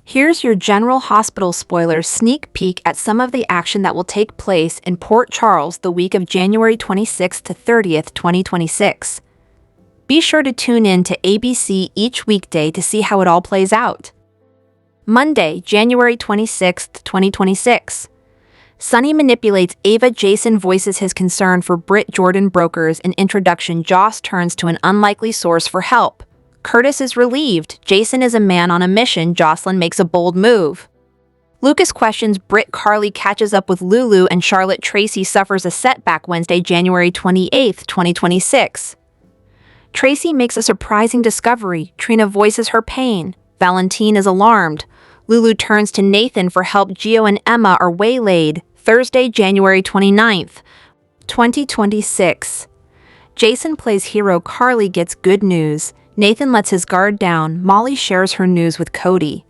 Here's your General Hospital spoiler sneak peek at some of the action that will take place in Port Charles the week of January 26th to 30th, 2026. Be sure to tune in to ABC each weekday to see how it all plays out. Monday, January 26th, 2026. Sonny manipulates Ava. Jason voices his concern for Britt. Jordan brokers an introduction. Joss turns to an unlikely source for help. Curtis is relieved. Jason is a man on a mission. Jocelyn makes a bold move. Lucas questions Britt. Carly catches up with Lulu and Charlotte. Tracy suffers a setback. Wednesday, January 28th, 2026. Tracy makes a surprising discovery. Trina voices her pain. Valentine is alarmed. Lulu turns to Nathan for help. Gio and Emma are waylaid. Thursday, January 29th, 2026. Jason plays hero. Carly gets good news. Nathan lets his guard down. Molly shares her news with Cody.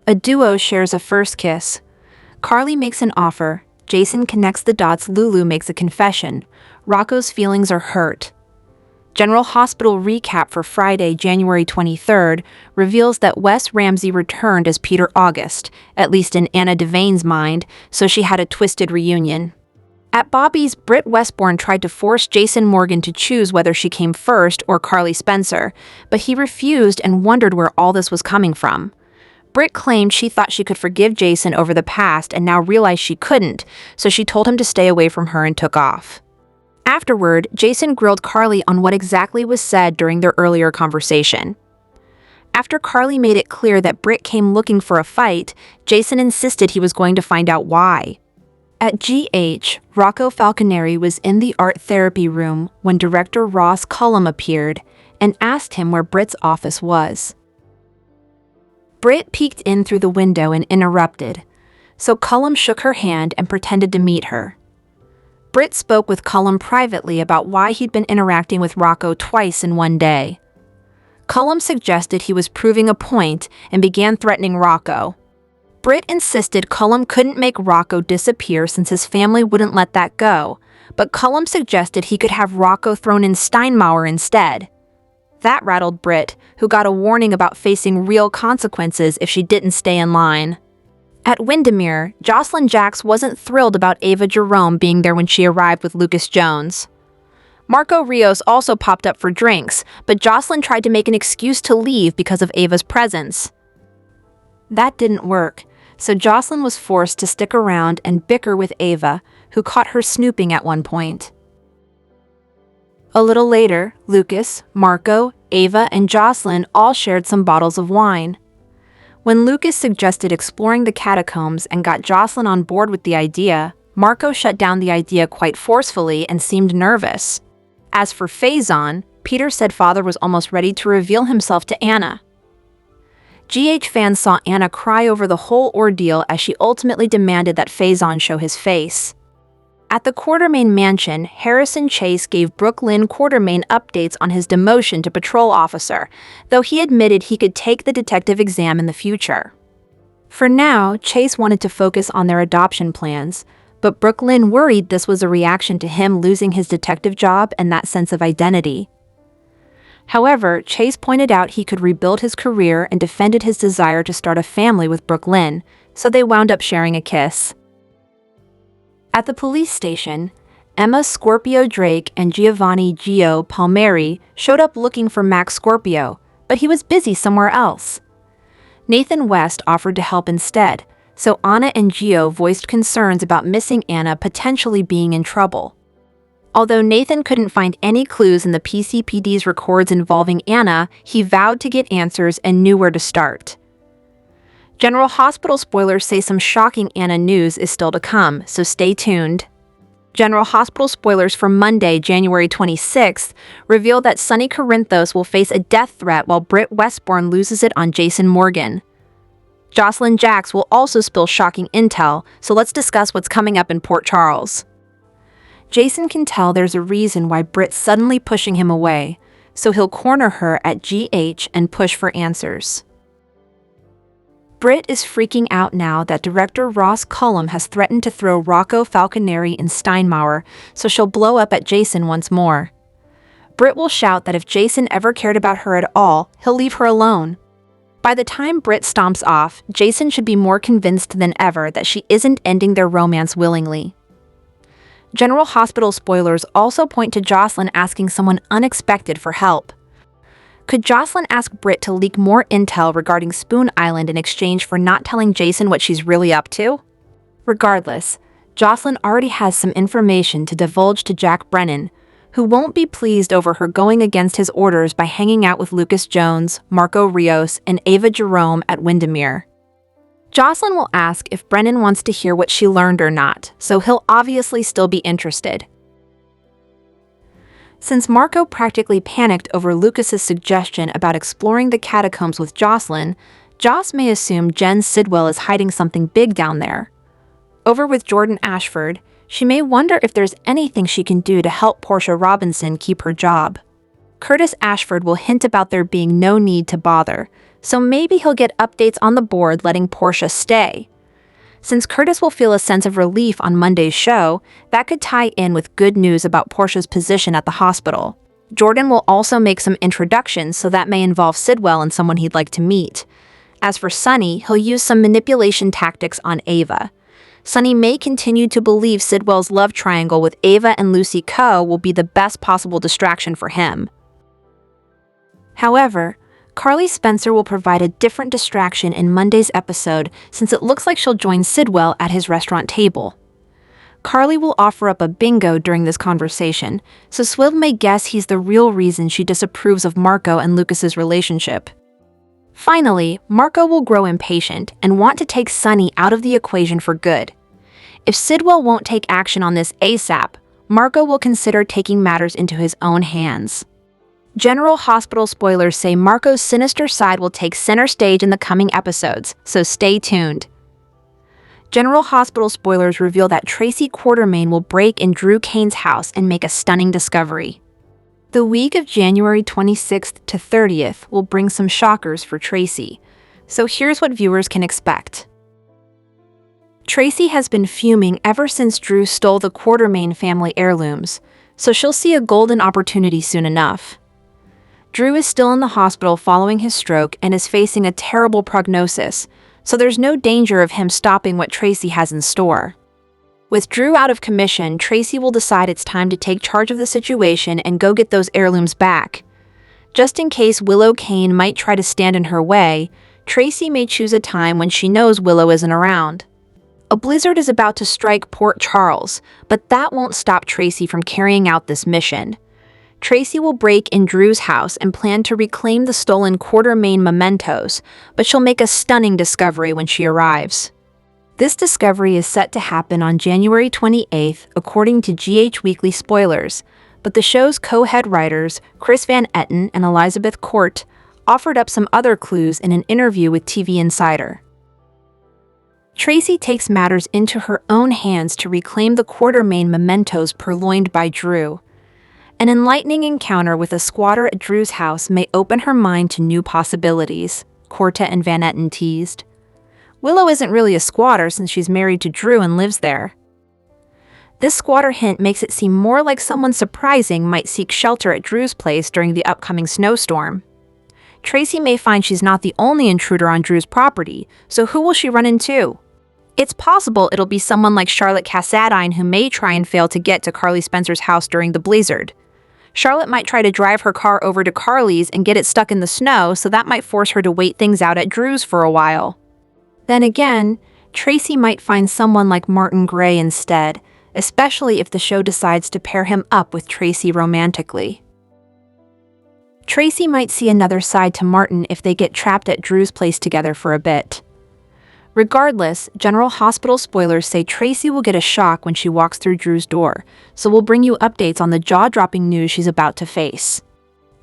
A duo shares a first kiss. Carly makes an offer. Jason connects the dots. Lulu makes a confession. Rocco's feelings are hurt. General Hospital recap for Friday, January 23rd, reveals that Wes Ramsey returned as Peter August, at least in Anna Devane's mind, so she had a twisted reunion. At Bobby's, Britt Westbourne tried to force Jason Morgan to choose whether she came first or Carly Spencer, but he refused and wondered where all this was coming from. Britt claimed she thought she could forgive Jason over the past and now realized she couldn't, so she told him to stay away from her and took off. Afterward, Jason grilled Carly on what exactly was said during their earlier conversation. After Carly made it clear that Britt came looking for a fight, Jason insisted he was going to find out why. At GH, Rocco Falconeri was in the art therapy room when director Ross Cullum appeared and asked him where Britt's office was. Britt peeked in through the window and interrupted, so Cullum shook her hand and pretended to meet her. Britt spoke with Cullum privately about why he'd been interacting with Rocco twice in one day. Cullum suggested he was proving a point and began threatening Rocco. Britt insisted Cullum couldn't make Rocco disappear since his family wouldn't let that go, but Cullum suggested he could have Rocco thrown in Steinmauer instead. That rattled Britt, who got a warning about facing real consequences if she didn't stay in line. At Windermere, Jocelyn Jax wasn't thrilled about Ava Jerome being there when she arrived with Lucas Jones. Marco Rios also popped up for drinks, but Jocelyn tried to make an excuse to leave because of Ava's presence. That didn't work, so Jocelyn was forced to stick around and bicker with Ava, who caught her snooping at one point. A little later, Lucas, Marco, Ava, and Jocelyn all shared some bottles of wine. When Lucas suggested exploring the catacombs and got Jocelyn on board with the idea, Marco shut down the idea quite forcefully and seemed nervous. As for Faison, Peter said father was almost ready to reveal himself to Anna. GH fans saw Anna cry over the whole ordeal as she ultimately demanded that Faison show his face. At the Quartermain mansion, Harrison Chase gave Brooklyn Quartermain updates on his demotion to patrol officer, though he admitted he could take the detective exam in the future. For now, Chase wanted to focus on their adoption plans, but Brooklyn worried this was a reaction to him losing his detective job and that sense of identity. However, Chase pointed out he could rebuild his career and defended his desire to start a family with Brooklyn, so they wound up sharing a kiss. At the police station, Emma Scorpio Drake and Giovanni Gio Palmieri showed up looking for Max Scorpio, but he was busy somewhere else. Nathan West offered to help instead, so Anna and Gio voiced concerns about missing Anna potentially being in trouble. Although Nathan couldn't find any clues in the PCPD's records involving Anna, he vowed to get answers and knew where to start. General Hospital spoilers say some shocking Anna news is still to come, so stay tuned. General Hospital spoilers for Monday, January 26th, reveal that Sonny Corinthos will face a death threat while Britt Westbourne loses it on Jason Morgan. Jocelyn Jax will also spill shocking intel, so let's discuss what's coming up in Port Charles. Jason can tell there's a reason why Britt's suddenly pushing him away, so he'll corner her at GH and push for answers. Britt is freaking out now that director Ross Cullum has threatened to throw Rocco Falconeri in Steinmauer, so she'll blow up at Jason once more. Britt will shout that if Jason ever cared about her at all, he'll leave her alone. By the time Britt stomps off, Jason should be more convinced than ever that she isn't ending their romance willingly. General Hospital spoilers also point to Jocelyn asking someone unexpected for help. Could Jocelyn ask Britt to leak more intel regarding Spoon Island in exchange for not telling Jason what she's really up to? Regardless, Jocelyn already has some information to divulge to Jack Brennan, who won't be pleased over her going against his orders by hanging out with Lucas Jones, Marco Rios, and Ava Jerome at Windermere. Jocelyn will ask if Brennan wants to hear what she learned or not, so he'll obviously still be interested. Since Marco practically panicked over Lucas's suggestion about exploring the catacombs with Jocelyn, Joss may assume Jen Sidwell is hiding something big down there. Over with Jordan Ashford, she may wonder if there's anything she can do to help Portia Robinson keep her job. Curtis Ashford will hint about there being no need to bother, so maybe he'll get updates on the board letting Portia stay. Since Curtis will feel a sense of relief on Monday's show, that could tie in with good news about Portia's position at the hospital. Jordan will also make some introductions, so that may involve Sidwell and someone he'd like to meet. As for Sonny, he'll use some manipulation tactics on Ava. Sonny may continue to believe Sidwell's love triangle with Ava and Lucy Coe will be the best possible distraction for him. However, Carly Spencer will provide a different distraction in Monday's episode, since it looks like she'll join Sidwell at his restaurant table. Carly will offer up a bingo during this conversation, so Swill may guess he's the real reason she disapproves of Marco and Lucas's relationship. Finally, Marco will grow impatient and want to take Sonny out of the equation for good. If Sidwell won't take action on this ASAP, Marco will consider taking matters into his own hands. General Hospital spoilers say Marco's sinister side will take center stage in the coming episodes, so stay tuned. General Hospital spoilers reveal that Tracy Quartermaine will break in Drew Kane's house and make a stunning discovery. The week of January 26th to 30th will bring some shockers for Tracy, so here's what viewers can expect. Tracy has been fuming ever since Drew stole the Quartermaine family heirlooms, so she'll see a golden opportunity soon enough. Drew is still in the hospital following his stroke and is facing a terrible prognosis, so there's no danger of him stopping what Tracy has in store. With Drew out of commission, Tracy will decide it's time to take charge of the situation and go get those heirlooms back. Just in case Willow Kane might try to stand in her way, Tracy may choose a time when she knows Willow isn't around. A blizzard is about to strike Port Charles, but that won't stop Tracy from carrying out this mission. Tracy will break in Drew's house and plan to reclaim the stolen Quartermaine mementos, but she'll make a stunning discovery when she arrives. This discovery is set to happen on January 28th, according to GH Weekly spoilers, but the show's co-head writers, Chris Van Etten and Elizabeth Court, offered up some other clues in an interview with TV Insider. Tracy takes matters into her own hands to reclaim the Quartermaine mementos purloined by Drew. An enlightening encounter with a squatter at Drew's house may open her mind to new possibilities, Corta and Van Etten teased. Willow isn't really a squatter since she's married to Drew and lives there. This squatter hint makes it seem more like someone surprising might seek shelter at Drew's place during the upcoming snowstorm. Tracy may find she's not the only intruder on Drew's property, so who will she run into? It's possible it'll be someone like Charlotte Cassadine who may try and fail to get to Carly Spencer's house during the blizzard. Charlotte might try to drive her car over to Carly's and get it stuck in the snow, so that might force her to wait things out at Drew's for a while. Then again, Tracy might find someone like Martin Gray instead, especially if the show decides to pair him up with Tracy romantically. Tracy might see another side to Martin if they get trapped at Drew's place together for a bit. Regardless, General Hospital spoilers say Tracy will get a shock when she walks through Drew's door, so we'll bring you updates on the jaw-dropping news she's about to face.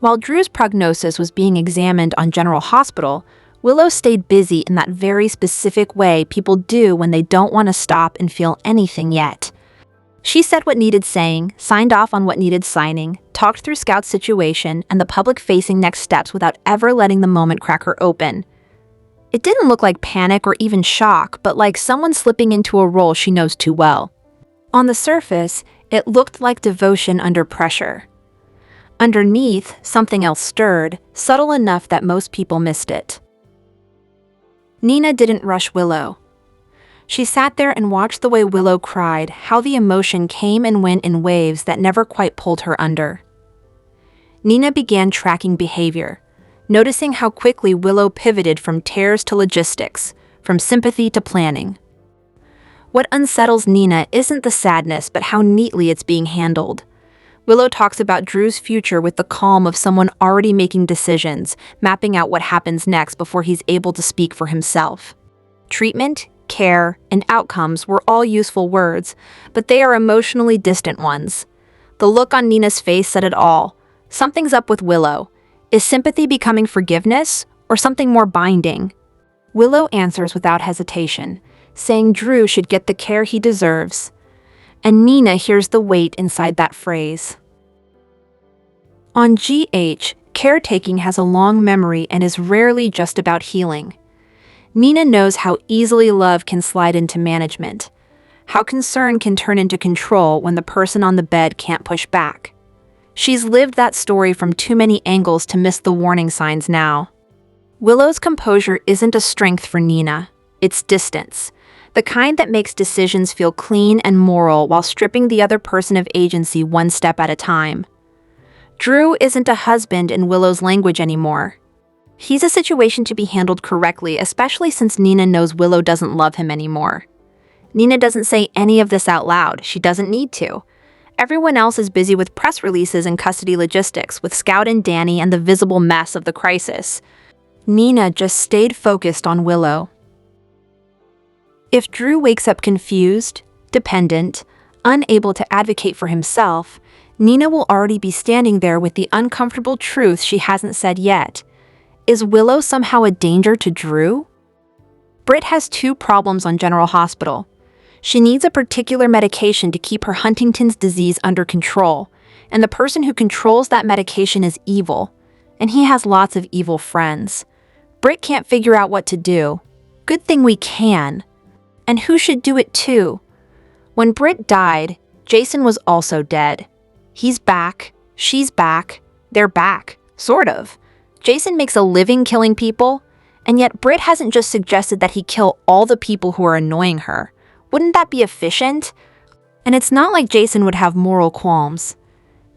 While Drew's prognosis was being examined on General Hospital, Willow stayed busy in that very specific way people do when they don't want to stop and feel anything yet. She said what needed saying, signed off on what needed signing, talked through Scout's situation and the public-facing next steps without ever letting the moment crack her open. It didn't look like panic or even shock, but like someone slipping into a role she knows too well. On the surface, it looked like devotion under pressure. Underneath, something else stirred, subtle enough that most people missed it. Nina didn't rush Willow. She sat there and watched the way Willow cried, how the emotion came and went in waves that never quite pulled her under. Nina began tracking behavior, noticing how quickly Willow pivoted from tears to logistics, from sympathy to planning. What unsettles Nina isn't the sadness, but how neatly it's being handled. Willow talks about Drew's future with the calm of someone already making decisions, mapping out what happens next before he's able to speak for himself. Treatment, care, and outcomes were all useful words, but they are emotionally distant ones. The look on Nina's face said it all. Something's up with Willow. Is sympathy becoming forgiveness, or something more binding? Willow answers without hesitation, saying Drew should get the care he deserves. And Nina hears the weight inside that phrase. On GH, caretaking has a long memory and is rarely just about healing. Nina knows how easily love can slide into management, how concern can turn into control when the person on the bed can't push back. She's lived that story from too many angles to miss the warning signs now. Willow's composure isn't a strength for Nina, it's distance, the kind that makes decisions feel clean and moral while stripping the other person of agency one step at a time. Drew isn't a husband in Willow's language anymore. He's a situation to be handled correctly, especially since Nina knows Willow doesn't love him anymore. Nina doesn't say any of this out loud, she doesn't need to. Everyone else is busy with press releases and custody logistics, with Scout and Danny and the visible mess of the crisis. Nina just stayed focused on Willow. If Drew wakes up confused, dependent, unable to advocate for himself, Nina will already be standing there with the uncomfortable truth she hasn't said yet. Is Willow somehow a danger to Drew? Britt has 2 problems on General Hospital. She needs a particular medication to keep her Huntington's disease under control, and the person who controls that medication is evil, and he has lots of evil friends. Britt can't figure out what to do. Good thing we can. And who should do it too? When Britt died, Jason was also dead. He's back, she's back, they're back, sort of. Jason makes a living killing people, and yet Britt hasn't just suggested that he kill all the people who are annoying her. Wouldn't that be efficient? And it's not like Jason would have moral qualms.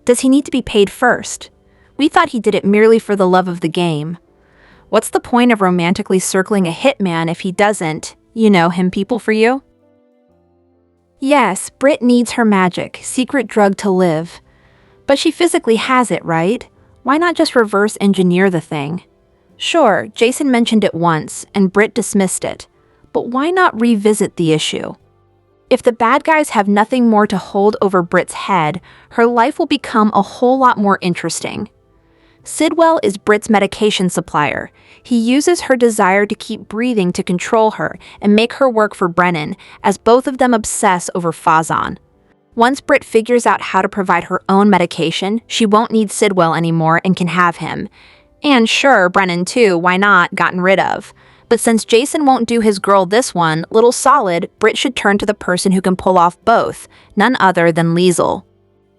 Does he need to be paid first? We thought he did it merely for the love of the game. What's the point of romantically circling a hitman if he doesn't, him people for you? Yes, Britt needs her magic, secret drug to live. But she physically has it, right? Why not just reverse engineer the thing? Sure, Jason mentioned it once, and Britt dismissed it. But why not revisit the issue? If the bad guys have nothing more to hold over Britt's head, her life will become a whole lot more interesting. Sidwell is Britt's medication supplier. He uses her desire to keep breathing to control her and make her work for Brennan, as both of them obsess over Fazan. Once Britt figures out how to provide her own medication, she won't need Sidwell anymore and can have him. And sure, Brennan too, why not, gotten rid of. But since Jason won't do his girl this one, little solid, Britt should turn to the person who can pull off both, none other than Liesel.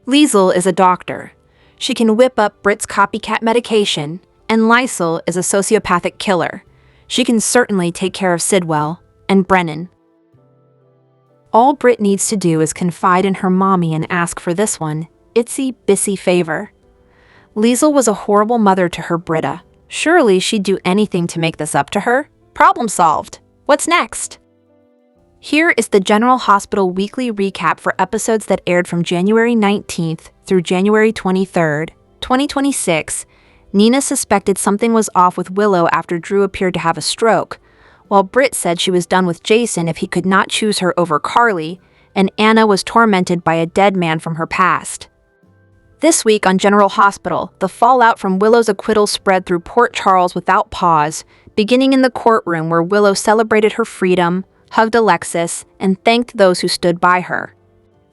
Liesel is a doctor. She can whip up Britt's copycat medication, and Liesel is a sociopathic killer. She can certainly take care of Sidwell and Brennan. All Britt needs to do is confide in her mommy and ask for this one, itsy-bitsy favor. Liesel was a horrible mother to her Britta. Surely she'd do anything to make this up to her? Problem solved. What's next? Here is the General Hospital weekly recap for episodes that aired from January 19th through January 23rd, 2026. Nina suspected something was off with Willow after Drew appeared to have a stroke, while Britt said she was done with Jason if he could not choose her over Carly, and Anna was tormented by a dead man from her past. This week on General Hospital, the fallout from Willow's acquittal spread through Port Charles without pause, beginning in the courtroom where Willow celebrated her freedom, hugged Alexis, and thanked those who stood by her.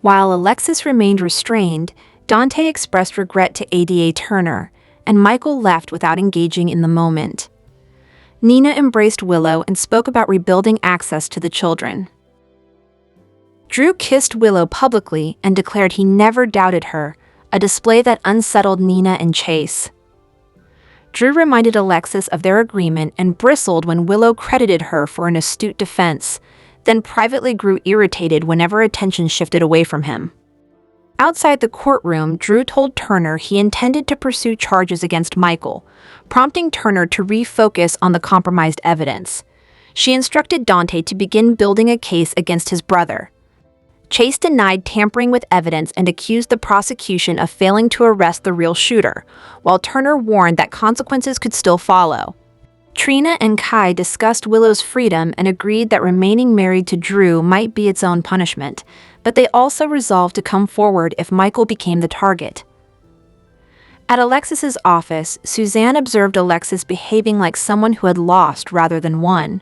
While Alexis remained restrained, Dante expressed regret to ADA Turner, and Michael left without engaging in the moment. Nina embraced Willow and spoke about rebuilding access to the children. Drew kissed Willow publicly and declared he never doubted her, a display that unsettled Nina and Chase. Drew reminded Alexis of their agreement and bristled when Willow credited her for an astute defense, then privately grew irritated whenever attention shifted away from him. Outside the courtroom, Drew told Turner he intended to pursue charges against Michael, prompting Turner to refocus on the compromised evidence. She instructed Dante to begin building a case against his brother. Chase denied tampering with evidence and accused the prosecution of failing to arrest the real shooter, while Turner warned that consequences could still follow. Trina and Kai discussed Willow's freedom and agreed that remaining married to Drew might be its own punishment, but they also resolved to come forward if Michael became the target. At Alexis's office, Suzanne observed Alexis behaving like someone who had lost rather than won.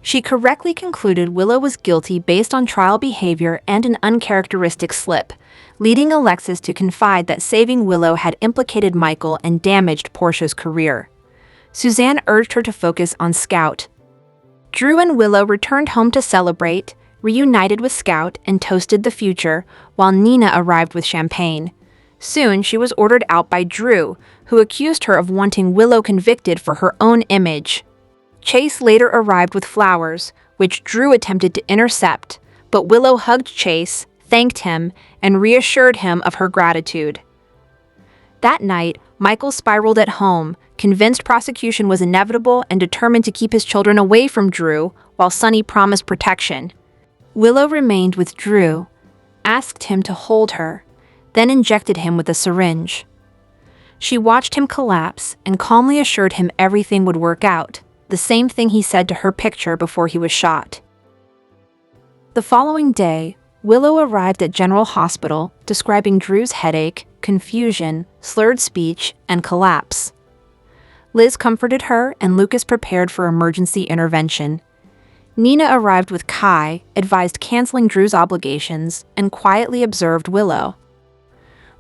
She correctly concluded Willow was guilty based on trial behavior and an uncharacteristic slip, leading Alexis to confide that saving Willow had implicated Michael and damaged Portia's career. Suzanne urged her to focus on Scout. Drew and Willow returned home to celebrate, reunited with Scout, and toasted the future, while Nina arrived with champagne. Soon, she was ordered out by Drew, who accused her of wanting Willow convicted for her own image. Chase later arrived with flowers, which Drew attempted to intercept, but Willow hugged Chase, thanked him, and reassured him of her gratitude. That night, Michael spiraled at home, convinced prosecution was inevitable and determined to keep his children away from Drew, while Sonny promised protection. Willow remained with Drew, asked him to hold her, then injected him with a syringe. She watched him collapse and calmly assured him everything would work out, the same thing he said to her picture before he was shot. The following day, Willow arrived at General Hospital, describing Drew's headache, confusion, slurred speech, and collapse. Liz comforted her, and Lucas prepared for emergency intervention. Nina arrived with Kai, advised canceling Drew's obligations, and quietly observed Willow.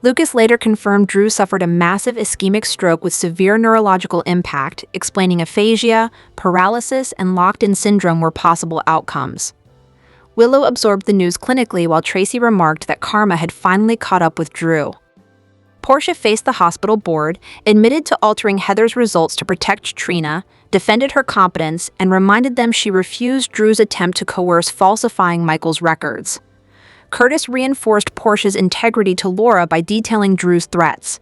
Lucas later confirmed Drew suffered a massive ischemic stroke with severe neurological impact, explaining aphasia, paralysis, and locked-in syndrome were possible outcomes. Willow absorbed the news clinically while Tracy remarked that karma had finally caught up with Drew. Portia faced the hospital board, admitted to altering Heather's results to protect Trina, defended her competence, and reminded them she refused Drew's attempt to coerce falsifying Michael's records. Curtis reinforced Portia's integrity to Laura by detailing Drew's threats.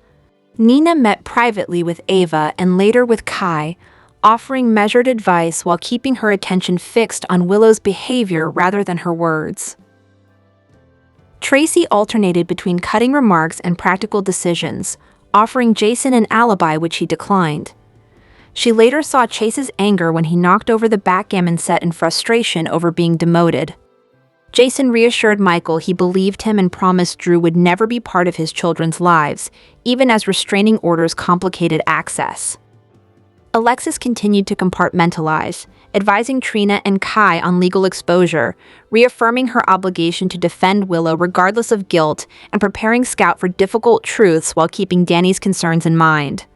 Nina met privately with Ava and later with Kai, offering measured advice while keeping her attention fixed on Willow's behavior rather than her words. Tracy alternated between cutting remarks and practical decisions, offering Jason an alibi which he declined. She later saw Chase's anger when he knocked over the backgammon set in frustration over being demoted. Jason reassured Michael he believed him and promised Drew would never be part of his children's lives, even as restraining orders complicated access. Alexis continued to compartmentalize, advising Trina and Kai on legal exposure, reaffirming her obligation to defend Willow regardless of guilt, and preparing Scout for difficult truths while keeping Danny's concerns in mind.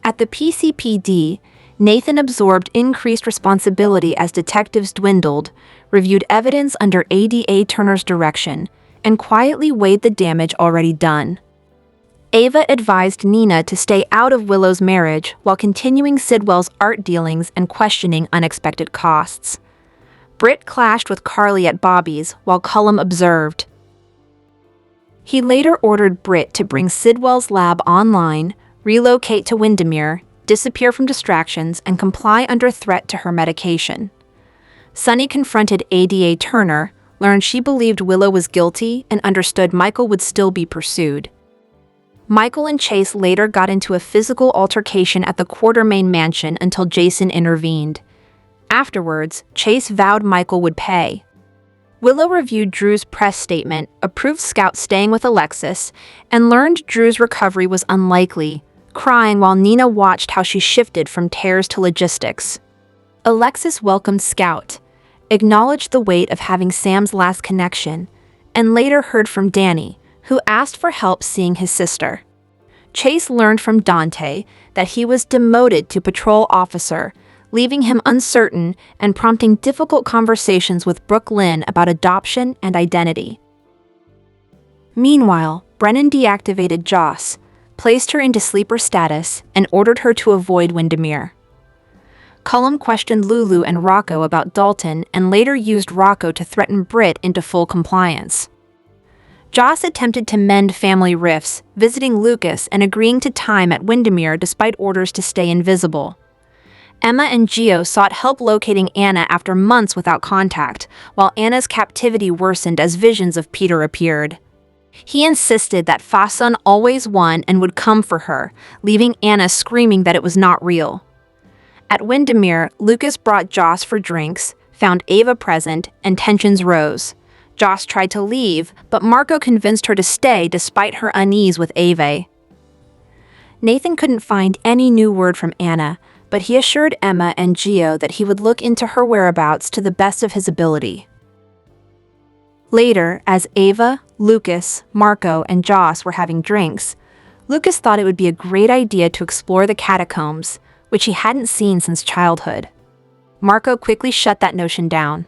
At the PCPD, Nathan absorbed increased responsibility as detectives dwindled, reviewed evidence under ADA Turner's direction, and quietly weighed the damage already done. Ava advised Nina to stay out of Willow's marriage while continuing Sidwell's art dealings and questioning unexpected costs. Britt clashed with Carly at Bobby's while Cullum observed. He later ordered Britt to bring Sidwell's lab online, relocate to Windermere, disappear from distractions, and comply under threat to her medication. Sonny confronted ADA Turner, learned she believed Willow was guilty, and understood Michael would still be pursued. Michael and Chase later got into a physical altercation at the Quartermain mansion until Jason intervened. Afterwards, Chase vowed Michael would pay. Willow reviewed Drew's press statement, approved Scout staying with Alexis, and learned Drew's recovery was unlikely, crying while Nina watched how she shifted from tears to logistics. Alexis welcomed Scout, acknowledged the weight of having Sam's last connection, and later heard from Danny, who asked for help seeing his sister. Chase learned from Dante that he was demoted to patrol officer, leaving him uncertain and prompting difficult conversations with Brooke Lynn about adoption and identity. Meanwhile, Brennan deactivated Joss, placed her into sleeper status, and ordered her to avoid Windermere. Cullum questioned Lulu and Rocco about Dalton and later used Rocco to threaten Britt into full compliance. Joss attempted to mend family rifts, visiting Lucas and agreeing to time at Windermere despite orders to stay invisible. Emma and Gio sought help locating Anna after months without contact, while Anna's captivity worsened as visions of Peter appeared. He insisted that Fasun always won and would come for her, leaving Anna screaming that it was not real. At Windermere, Lucas brought Joss for drinks, found Ava present, and tensions rose. Joss tried to leave, but Marco convinced her to stay despite her unease with Ava. Nathan couldn't find any new word from Anna, but he assured Emma and Gio that he would look into her whereabouts to the best of his ability. Later, as Ava, Lucas, Marco, and Joss were having drinks, Lucas thought it would be a great idea to explore the catacombs, which he hadn't seen since childhood. Marco quickly shut that notion down.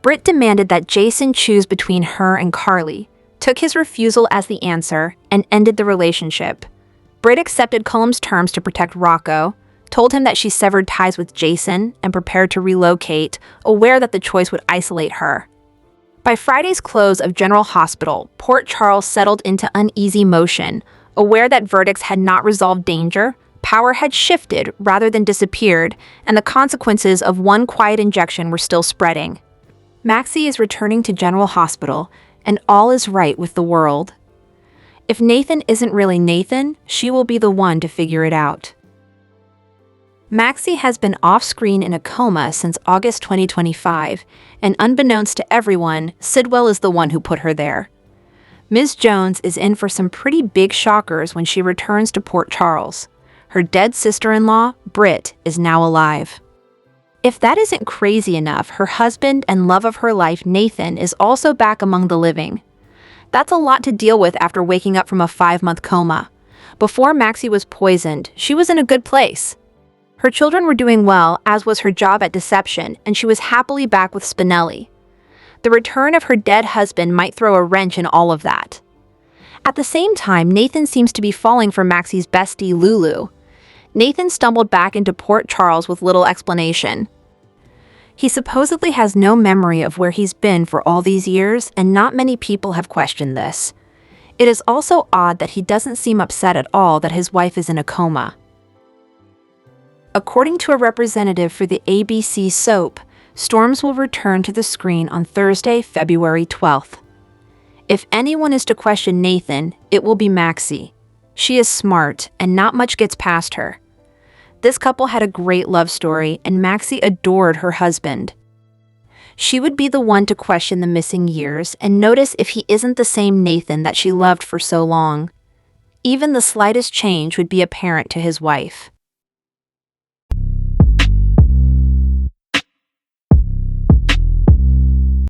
Britt demanded that Jason choose between her and Carly, took his refusal as the answer, and ended the relationship. Britt accepted Cullum's terms to protect Rocco, told him that she severed ties with Jason, and prepared to relocate, aware that the choice would isolate her. By Friday's close of General Hospital, Port Charles settled into uneasy motion, aware that verdicts had not resolved danger, power had shifted rather than disappeared, and the consequences of one quiet injection were still spreading. Maxie is returning to General Hospital, and all is right with the world. If Nathan isn't really Nathan, she will be the one to figure it out. Maxie has been off-screen in a coma since August 2025, and unbeknownst to everyone, Sidwell is the one who put her there. Ms. Jones is in for some pretty big shockers when she returns to Port Charles. Her dead sister-in-law, Britt, is now alive. If that isn't crazy enough, her husband and love of her life, Nathan, is also back among the living. That's a lot to deal with after waking up from a 5-month coma. Before Maxie was poisoned, she was in a good place. Her children were doing well, as was her job at Deception, and she was happily back with Spinelli. The return of her dead husband might throw a wrench in all of that. At the same time, Nathan seems to be falling for Maxie's bestie, Lulu. Nathan stumbled back into Port Charles with little explanation. He supposedly has no memory of where he's been for all these years, and not many people have questioned this. It is also odd that he doesn't seem upset at all that his wife is in a coma. According to a representative for the ABC soap, Storms will return to the screen on Thursday, February 12th. If anyone is to question Nathan, it will be Maxie. She is smart, and not much gets past her. This couple had a great love story, and Maxie adored her husband. She would be the one to question the missing years and notice if he isn't the same Nathan that she loved for so long. Even the slightest change would be apparent to his wife.